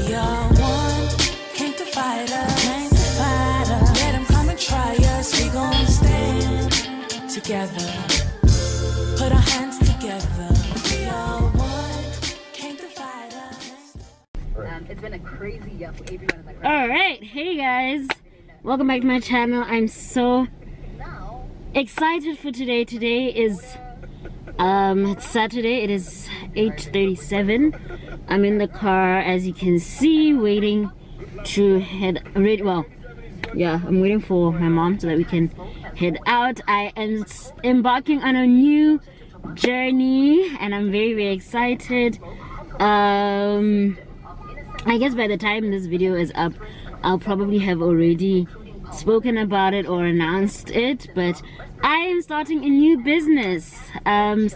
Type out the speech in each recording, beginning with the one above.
We are one, came to fight us. Let them come and try us. We gon' stand together. Put our hands together. We are one, came to fight us. It's been a crazy year for everyone in the All right, hey guys, welcome back to my channel. I'm so excited for today. Today is it's Saturday. It is 8:37. I'm in the car, as you can see, waiting to head. Well, yeah, I'm waiting for my mom so that we can head out. I am embarking on a new journey, and I'm very excited. I guess by the time this video is up, I'll probably have already spoken about it or announced it, but I am starting a new business. I'm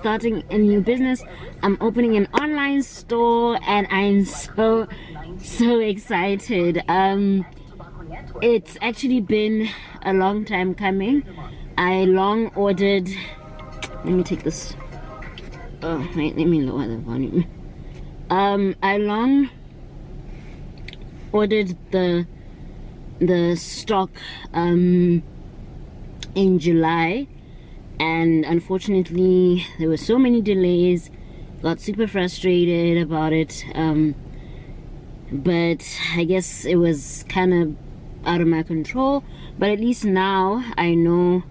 opening an online store, and I'm so excited. It's actually been a long time coming. I long ordered, let me take this, oh wait, let me lower the volume. I long ordered the stock in July, and unfortunately there were so many delays. Got super frustrated about it, but I guess it was kind of out of my control. But at least now I know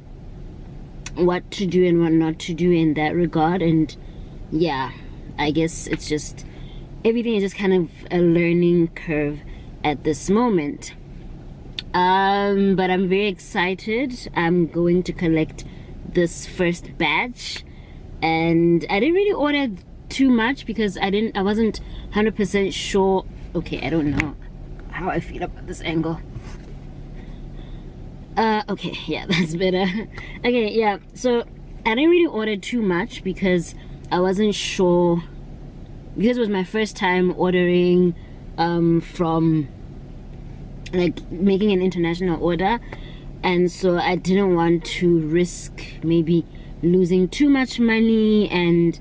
what to do and what not to do in that regard, and yeah, I guess it's just everything is just kind of a learning curve at this moment. But I'm very excited. I'm going to collect this first batch, and I didn't really order too much because I wasn't 100% sure. Okay, I don't know how I feel about this angle. Okay, yeah, that's better. Okay, yeah, so I didn't really order too much because I wasn't sure, because it was my first time ordering from, like, making an international order, and so I didn't want to risk maybe losing too much money and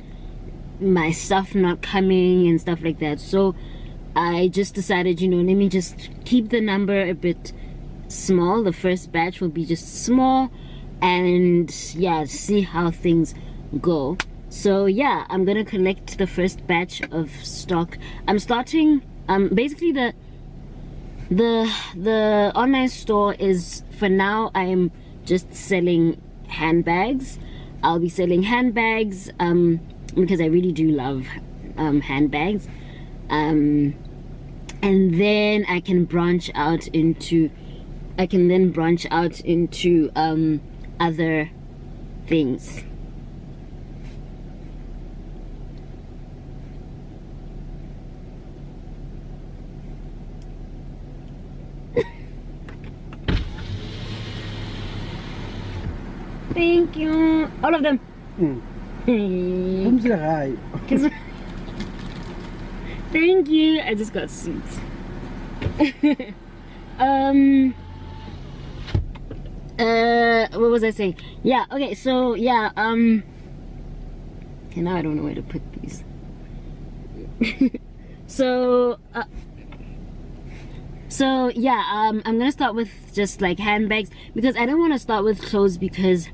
my stuff not coming and stuff like that. So I just decided, you know, let me just keep the number a bit small. The first batch will be just small, and yeah, see how things go. So yeah, I'm gonna collect the first batch of stock. I'm starting basically the online store is, for now, I am just selling handbags. I'll be selling handbags because I really do love handbags, and then I can branch out into other things. Thank you. All of them. Mumsie. Thank you. I just got sweets. What was I saying? Yeah, okay, so yeah, okay, now I don't know where to put these. So yeah, I'm gonna start with just like handbags, because I don't want to start with clothes because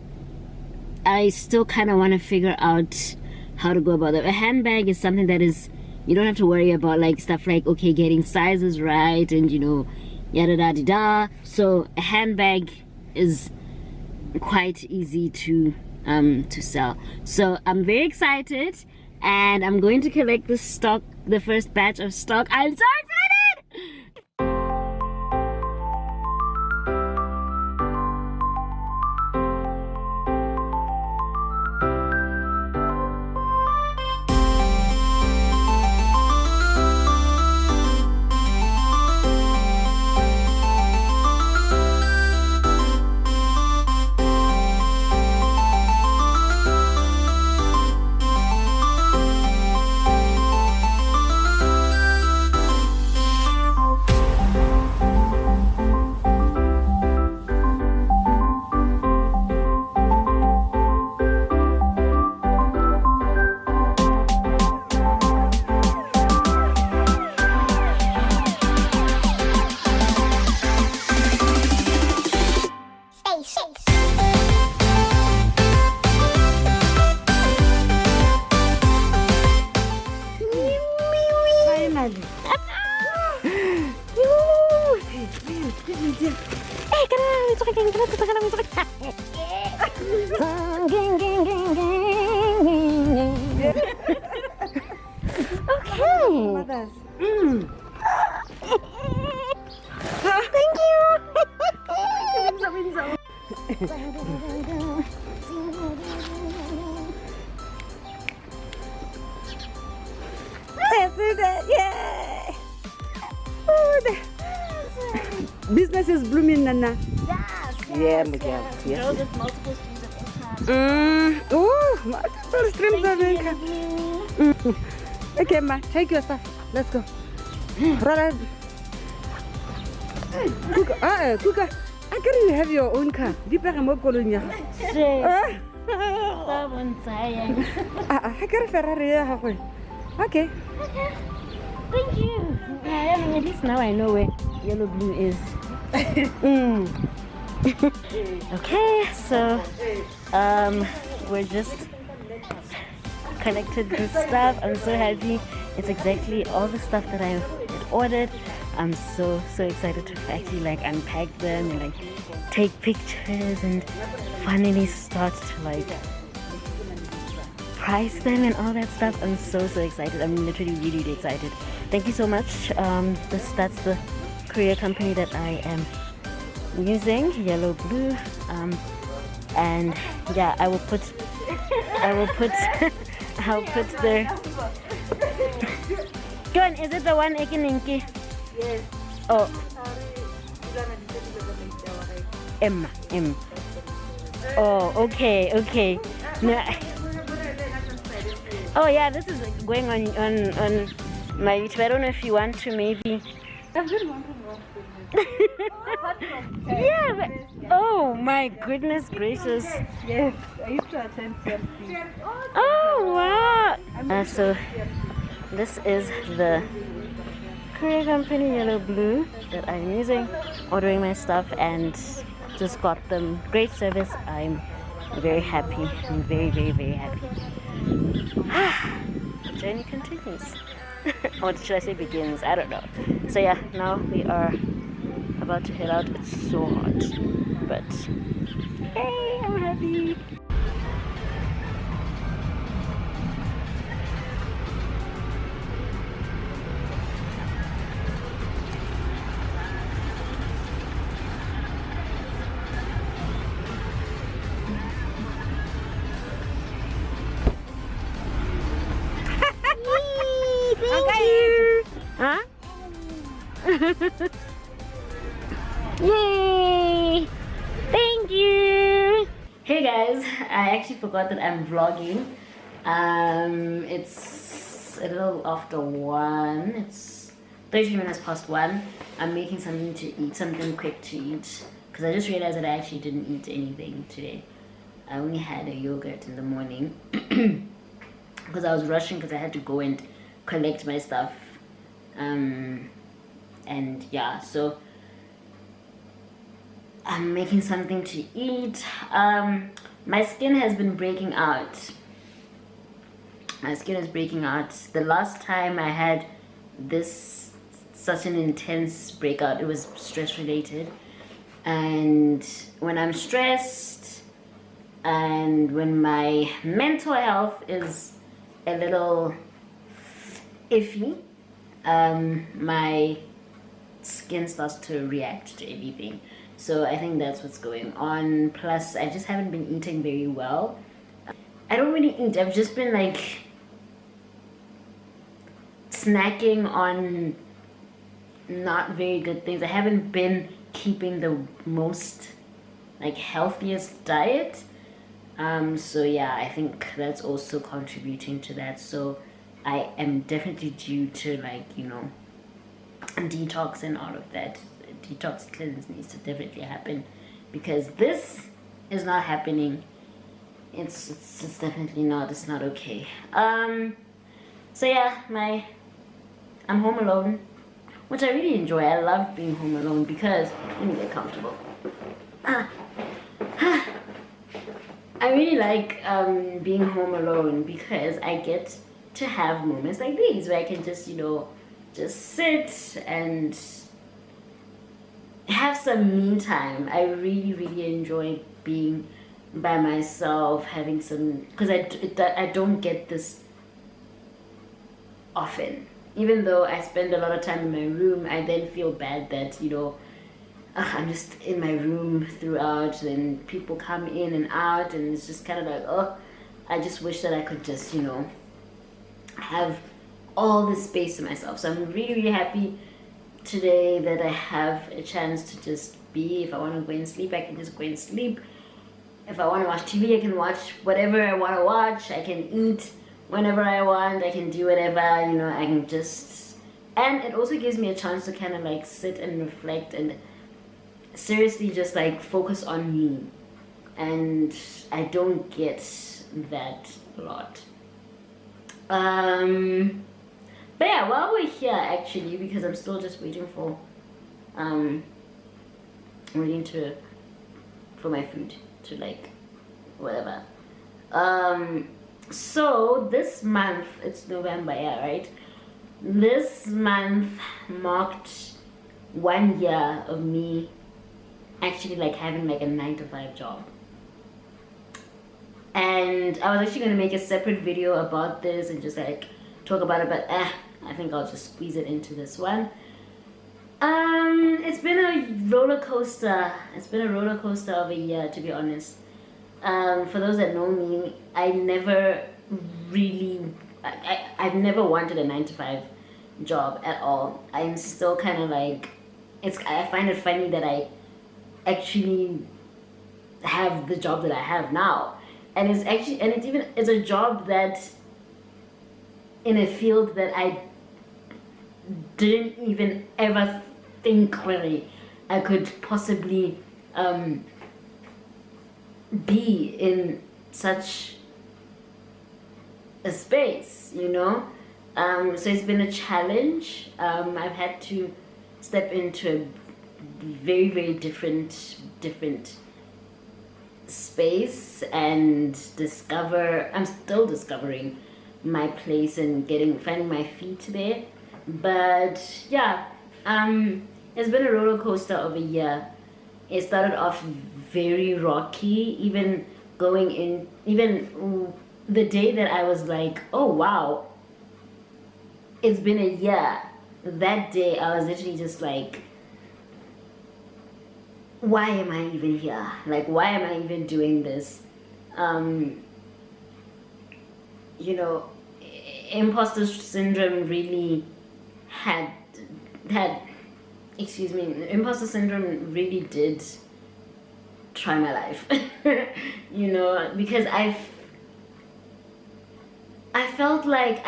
I still kind of want to figure out how to go about it. A handbag is something that is, you don't have to worry about like stuff like, okay, getting sizes right and, you know, yada da da. So a handbag is quite easy to sell. So I'm very excited, and I'm going to collect the stock, the first batch of stock. I'm so excited. Hey, come on, it's okay. Okay. Thank you. That's it. Yeah. Oh, business is blooming, Nana. Yeah, Miguel. Yes. Girls with multiple streams of income. Oh, multiple streams of income. Okay, ma, take your stuff. Let's go. Brother. Kuka, Kuka, I can't have your own car. Di pa ka mo kolong ya. Stubborn sayang. I got a Ferrari ya gago. Okay. Thank you. Yeah, I mean, at least now I know where yellow blue is. Okay, so we're just collected this stuff. I'm so happy. It's exactly all the stuff that I had ordered. I'm so excited to actually like unpack them and like take pictures and finally start to like price them and all that stuff. I'm so excited. I'm literally really excited. Thank you so much. That's the courier company that I am using, Yellow Blue. And yeah, I'll put the Go on, is it the one Ekininki? Yes. Oh, M. Oh, okay. No. Oh yeah, this is going on my YouTube. I don't know if you want to maybe. Yeah. But, oh my goodness gracious. Yes, I used to attend CMC. Oh wow. So this is the courier company Yellow Blue that I'm using, ordering my stuff and just got them. Great service. I'm very happy. I'm very happy. The journey continues. Or should I say begins? I don't know. So yeah, now we are about to head out. It's so hot, but hey, I'm happy. Huh? Yay! Thank you! Hey guys, I actually forgot that I'm vlogging. It's a little after 1. It's 30 minutes past 1. I'm making something to eat, something quick to eat. Because I just realized that I actually didn't eat anything today. I only had a yogurt in the morning. Because I was rushing because I had to go and collect my stuff. And yeah, so I'm making something to eat. My skin has been breaking out. My skin is breaking out. The last time I had such an intense breakout, it was stress related. And when I'm stressed and when my mental health is a little iffy, my skin starts to react to everything. So I think that's what's going on. Plus I just haven't been eating very well. I don't really eat. I've just been like snacking on not very good things. I haven't been keeping the most like healthiest diet. So yeah, I think that's also contributing to that. So I am definitely due to like, you know, detox and all of that. Detox cleanse needs to definitely happen because this is not happening. It's definitely not. It's not okay. So yeah, I'm home alone, which I really enjoy. I love being home alone because let me get comfortable. I really like being home alone because I get to have moments like these where I can just, you know, just sit and have some me time. I really enjoy being by myself, having some, because I don't get this often. Even though I spend a lot of time in my room, I then feel bad that, you know, I'm just in my room throughout, and people come in and out, and it's just kind of like, oh, I just wish that I could just, you know, have all this space to myself. So I'm really happy today that I have a chance to just be. If I want to go and sleep, I can just go and sleep. If I want to watch TV, I can watch whatever I want to watch. I can eat whenever I want. I can do whatever, you know, I can just... And it also gives me a chance to kind of like sit and reflect and seriously just like focus on me. And I don't get that a lot. But yeah, while we're here actually, because I'm still just waiting for for my food to like whatever. So this month, it's November, yeah, right? This month marked 1 year of me actually like having like a 9-to-5 job. And I was actually gonna make a separate video about this and just like talk about it, but I think I'll just squeeze it into this one. It's been a roller coaster. It's been a roller coaster of a year, to be honest. For those that know me, I've never wanted a 9-to-5 job at all. I'm still kind of like, I find it funny that I actually have the job that I have now. And it's a job that in a field that I didn't even ever think really I could possibly be in such a space, you know. So it's been a challenge. I've had to step into a very different space and I'm still discovering my place and finding my feet there. But yeah, it's been a roller coaster of a year. It started off very rocky, even the day that I was like, oh wow, it's been a year. That day I was literally just like, why am I even here? Like, why am I even doing this? You know, imposter syndrome really imposter syndrome really did try my life. You know, because I felt like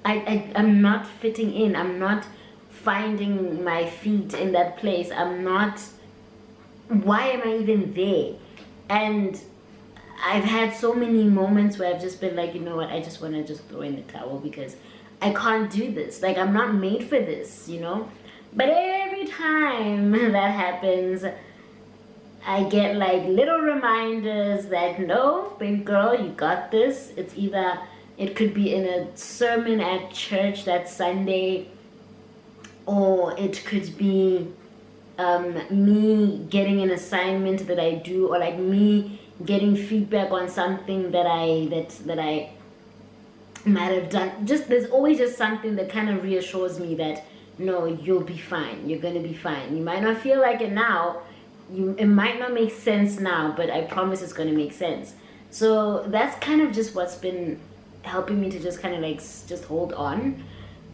I'm not fitting in. I'm not finding my feet in that place. Why am I even there? And I've had so many moments where I've just been like, you know what, I just want to just throw in the towel because I can't do this. Like, I'm not made for this, you know. But every time that happens, I get like little reminders that no, baby girl, you got this. It could be in a sermon at church that Sunday, or it could be me getting an assignment that I do, or like me getting feedback on something that I might have done. There's always just something that kind of reassures me that no, you'll be fine. You're gonna be fine. You might not feel like it now. It might not make sense now, but I promise it's gonna make sense. So that's kind of just what's been helping me to just kind of like just hold on.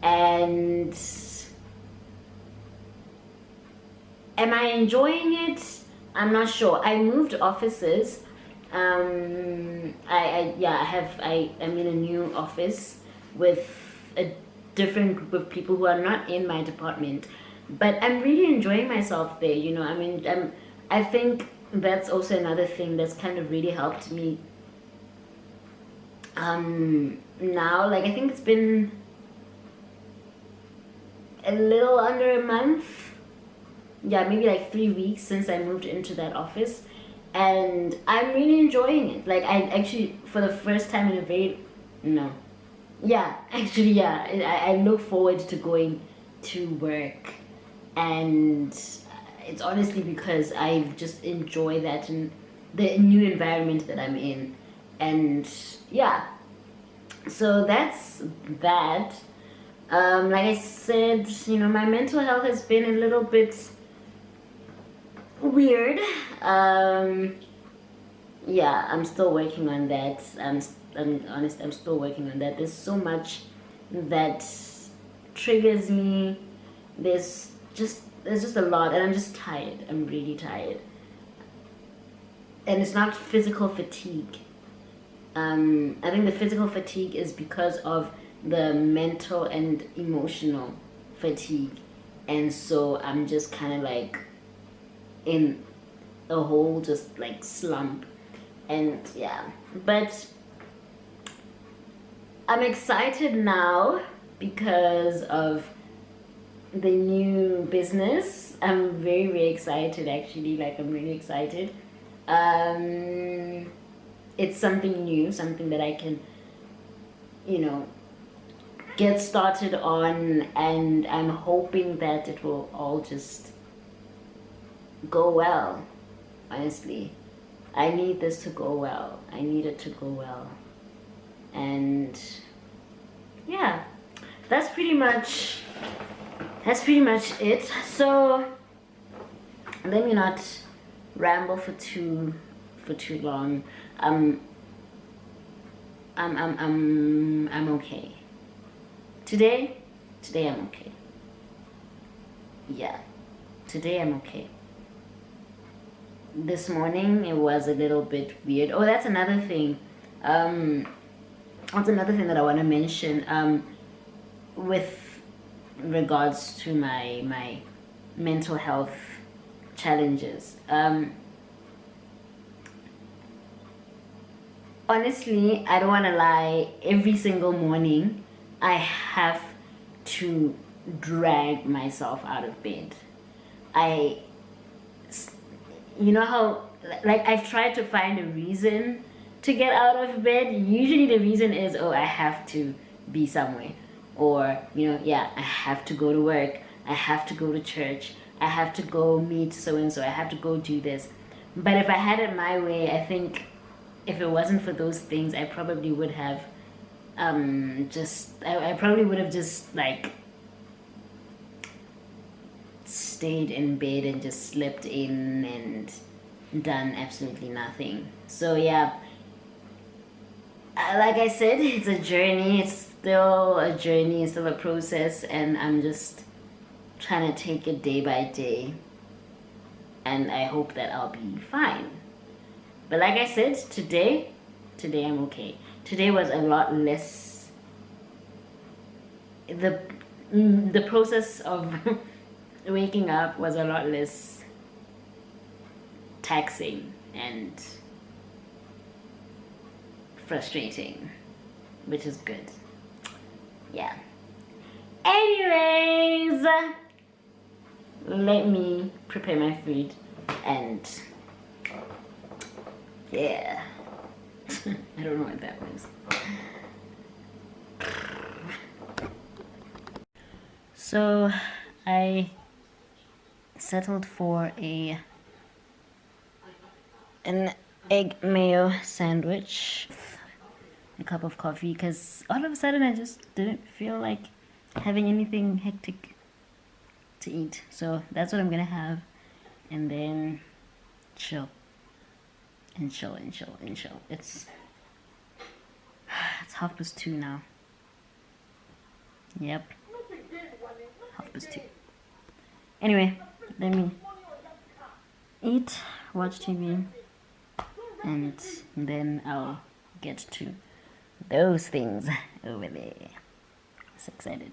And am I enjoying it? I'm not sure. I moved offices. I'm in a new office with a different group of people who are not in my department, but I'm really enjoying myself there, you know. I mean, I think that's also another thing that's kind of really helped me now. Like, I think it's been a little under a month, yeah, maybe like 3 weeks since I moved into that office, and I'm really enjoying it. Like, I actually, for the first time in I look forward to going to work, and it's honestly because I just enjoy that and the new environment that I'm in. And yeah, so that's that. Like I said, you know, my mental health has been a little bit weird. Yeah, I'm still working on that. I'm honest, I'm still working on that. There's so much that triggers me. There's just a lot, and I'm just tired. I'm really tired. And it's not physical fatigue. I think the physical fatigue is because of the mental and emotional fatigue. And so I'm just kind of like in a whole just like slump. And yeah, but I'm excited now because of the new business. I'm very, very excited actually. Like, I'm really excited. It's something new, something that I can, you know, get started on, and I'm hoping that it will all just go well. Honestly, I need this to go well. I need it to go well. And yeah, that's pretty much it. So let me not ramble for too long. I'm okay. Today I'm okay. Yeah, today I'm okay. This morning it was a little bit weird. Oh, that's another thing. That's another thing that I want to mention. With regards to my mental health challenges. Honestly, I don't want to lie. Every single morning, I have to drag myself out of bed. You know how, like, I've tried to find a reason to get out of bed. Usually the reason is, oh, I have to be somewhere. Or, you know, yeah, I have to go to work. I have to go to church. I have to go meet so-and-so. I have to go do this. But if I had it my way, I think if it wasn't for those things, I probably would have I probably would have just, like, stayed in bed and just slept in and done absolutely nothing. So yeah, like I said, it's a journey. It's still a journey. It's still a process, and I'm just trying to take it day by day, and I hope that I'll be fine. But like I said, today I'm okay. Today was a lot less, the process of waking up was a lot less taxing and frustrating, which is good. Yeah. Anyways, let me prepare my food and yeah. I don't know what that was. So I settled for an egg mayo sandwich, a cup of coffee, because all of a sudden I just didn't feel like having anything hectic to eat. So that's what I'm gonna have, and then chill. And chill. It's 2:30 now. Yep. 2:30. Anyway, let me eat, watch TV, and then I'll get to those things over there. So excited.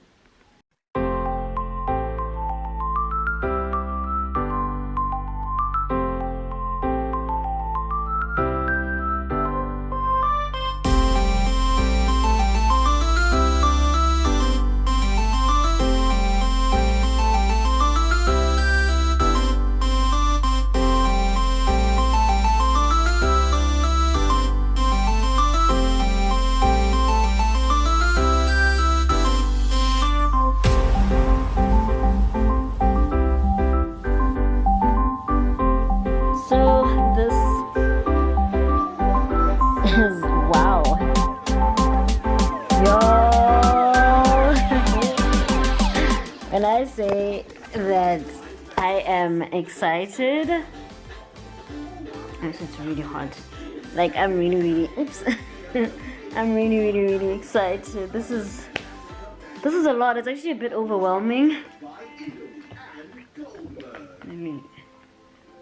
say that I am excited. Actually, it's really hot. Like, I'm really oops. I'm really excited. This is a lot. It's actually a bit overwhelming.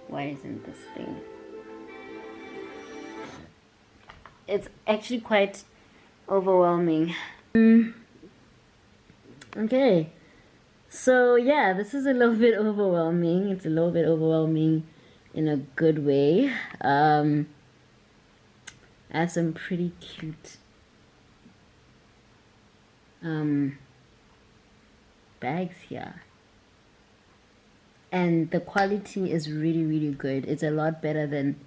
Why isn't this thing? It's actually quite overwhelming. Okay. So yeah, this is a little bit overwhelming. It's a little bit overwhelming in a good way. I have some pretty cute bags here. And the quality is really good. It's a lot better than...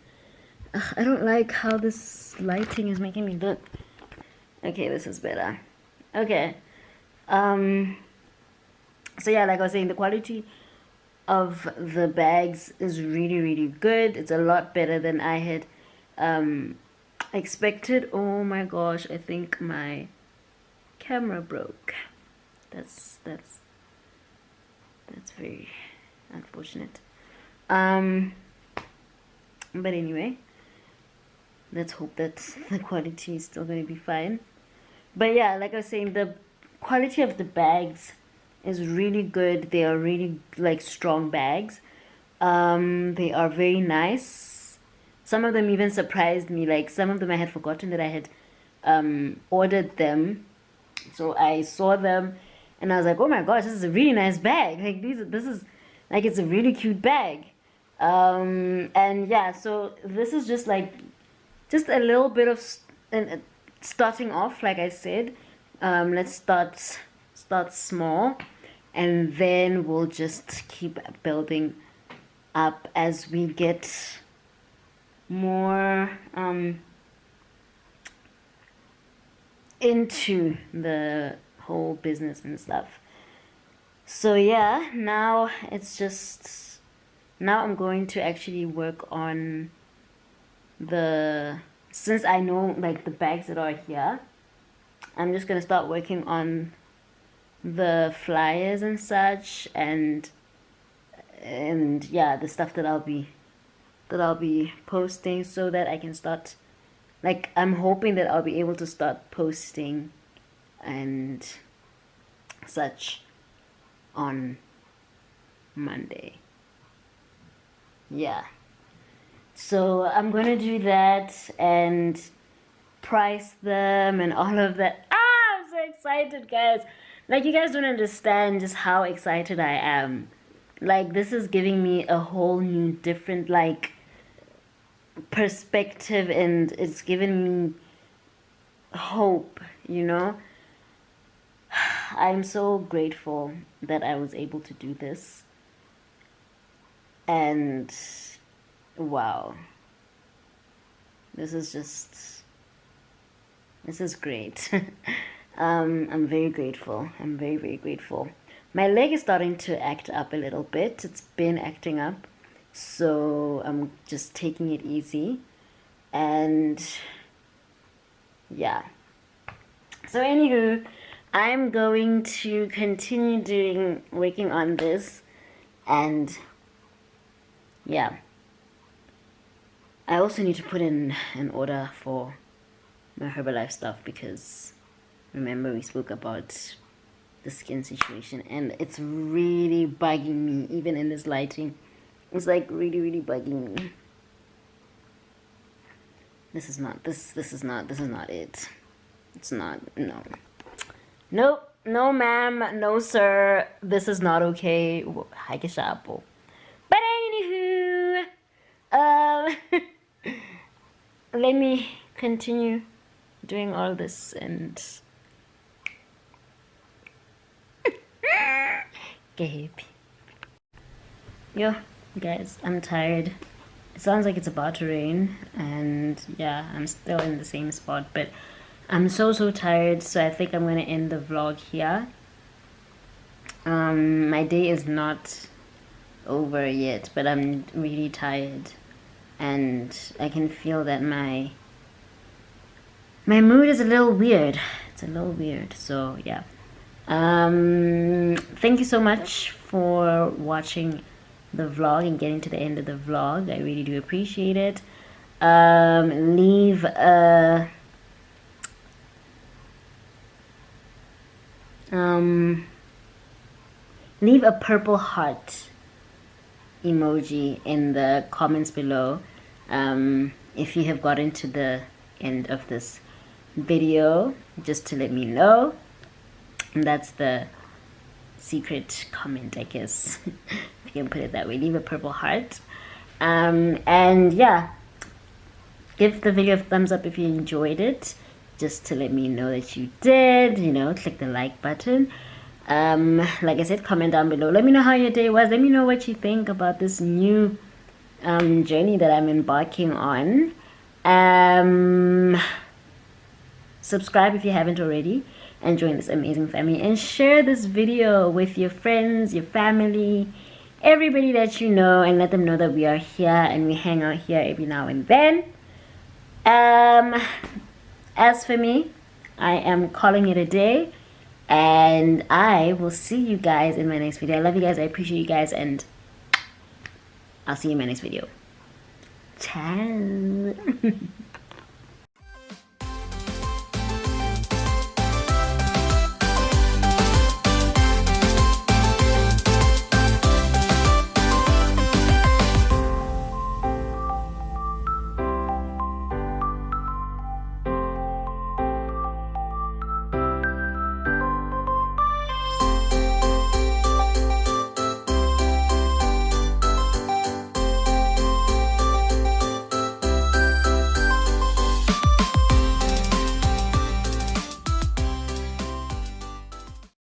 I don't like how this lighting is making me look. Okay, this is better. Okay. So yeah, like I was saying, the quality of the bags is really good. It's a lot better than I had expected. Oh my gosh, I think my camera broke. That's very unfortunate. But anyway, let's hope that the quality is still going to be fine. But yeah, like I was saying, the quality of the bags is really good. They are really like strong bags. They are very nice. Some of them even surprised me. Like some of them I had forgotten that I had ordered them. So I saw them and I was like, oh my gosh, this is a really nice bag. Like this is like, it's a really cute bag. And yeah, so this is just like just a little bit of starting off. Like I said, let's start small, and then we'll just keep building up as we get more into the whole business and stuff. So yeah, now I'm going to actually work on since I know like the bags that are here, I'm just gonna start working on the flyers and such, and yeah, the stuff that I'll be posting, so that I can start, like, I'm hoping that I'll be able to start posting and such on Monday. Yeah, so I'm gonna do that and price them and all of that. I'm so excited, guys. Like, you guys don't understand just how excited I am. Like, this is giving me a whole new different like perspective, and it's given me hope, you know. I'm so grateful that I was able to do this. And wow, this is great. I'm very grateful. I'm very grateful. My leg is starting to act up a little bit. It's been acting up, so I'm just taking it easy. And yeah, so anywho, I'm going to continue working on this. And yeah, I also need to put in an order for my Herbalife stuff, because remember we spoke about the skin situation, and it's really bugging me. Even in this lighting, it's like really bugging me. This is not it. It's not. Nope, no ma'am, no sir, this is not okay. But anywho, let me continue doing all this and get happy. Yo, guys, I'm tired. It sounds like it's about to rain, and yeah, I'm still in the same spot, but I'm so tired, so I think I'm gonna end the vlog here. My day is not over yet, but I'm really tired, and I can feel that my mood is a little weird. It's a little weird, so yeah. Thank you so much for watching the vlog and getting to the end of the vlog. I really do appreciate it. Leave a purple heart emoji in the comments below if you have gotten to the end of this video, just to let me know. And that's the secret comment, I guess, if you can put it that way. Leave a purple heart. And yeah, give the video a thumbs up if you enjoyed it, just to let me know that you did. You know, click the like button. Like I said, comment down below. Let me know how your day was. Let me know what you think about this new journey that I'm embarking on. Subscribe if you haven't already, and join this amazing family, and share this video with your friends, your family, everybody that you know, and let them know that we are here and we hang out here every now and then. As for me, I am calling it a day, and I will see you guys in my next video. I love you guys, I appreciate you guys, and I'll see you in my next video. Ciao.